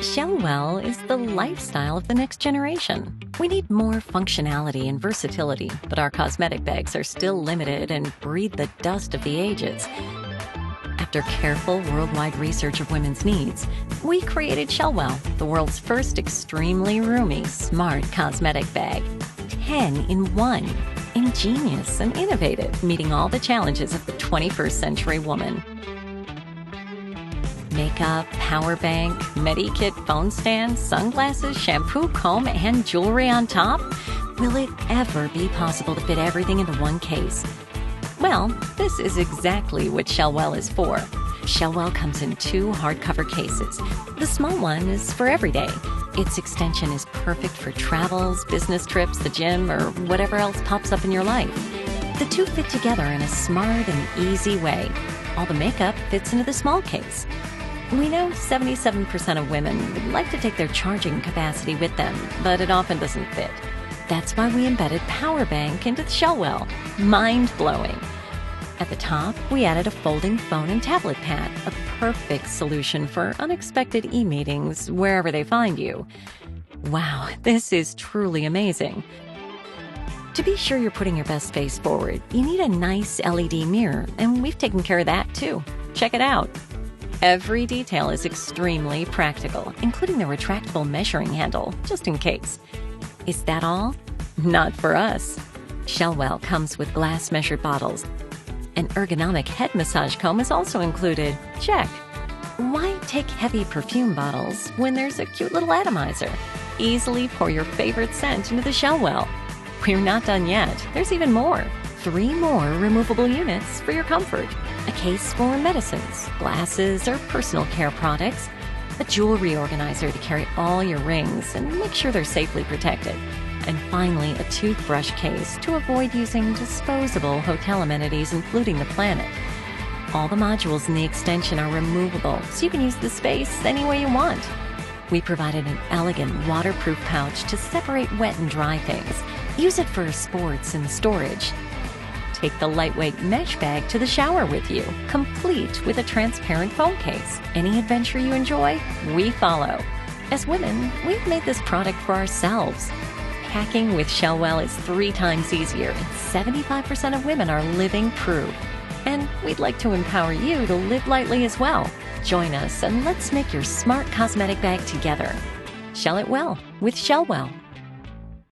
Shell is the lifestyle of the next generation. We need more functionality and versatility, but our cosmetic bags are still limited and breathe the dust of the ages. After careful worldwide research of women's needs, we created Shellwell, the world's first extremely roomy, smart cosmetic bag. 10 in 1. Ingenious and innovative, meeting all the challenges of the 21st century woman. Makeup, power bank, Medikit phone stand, sunglasses, shampoo, comb, and jewelry on top? Will it ever be possible to fit everything into one case? Well, this is exactly what Shellwell is for. Shellwell comes in 2 hardcover cases. The small one is for every day. Its extension is perfect for travels, business trips, the gym, or whatever else pops up in your life. The 2 fit together in a smart and easy way. All the makeup fits into the small case. We know 77% of women would like to take their charging capacity with them, but it often doesn't fit. That's why we embedded Power Bank into the Shellwell. Mind-blowing. At the top, we added a folding phone and tablet pad, a perfect solution for unexpected e-meetings wherever they find you. Wow, this is truly amazing. To be sure you're putting your best face forward, you need a nice LED mirror, and we've taken care of that too. Check it out. Every detail is extremely practical, including the retractable measuring handle, just in case. Is that all? Not for us. Shellwell comes with glass-measured bottles. An ergonomic head massage comb is also included. Check. Why take heavy perfume bottles when there's a cute little atomizer? Easily pour your favorite scent into the Shellwell. We're not done yet. There's even more. 3 more removable units for your comfort. A case for medicines, glasses, or personal care products. A jewelry organizer to carry all your rings and make sure they're safely protected. And finally, a toothbrush case to avoid using disposable hotel amenities, including the planet. All the modules in the extension are removable, so you can use the space any way you want. We provided an elegant waterproof pouch to separate wet and dry things. Use it for sports and storage. Take the lightweight mesh bag to the shower with you, complete with a transparent phone case. Any adventure you enjoy, we follow. As women, we've made this product for ourselves. Packing with Shellwell is 3 times easier, and 75% of women are living proof. And we'd like to empower you to live lightly as well. Join us and let's make your smart cosmetic bag together. Shell it well with Shellwell.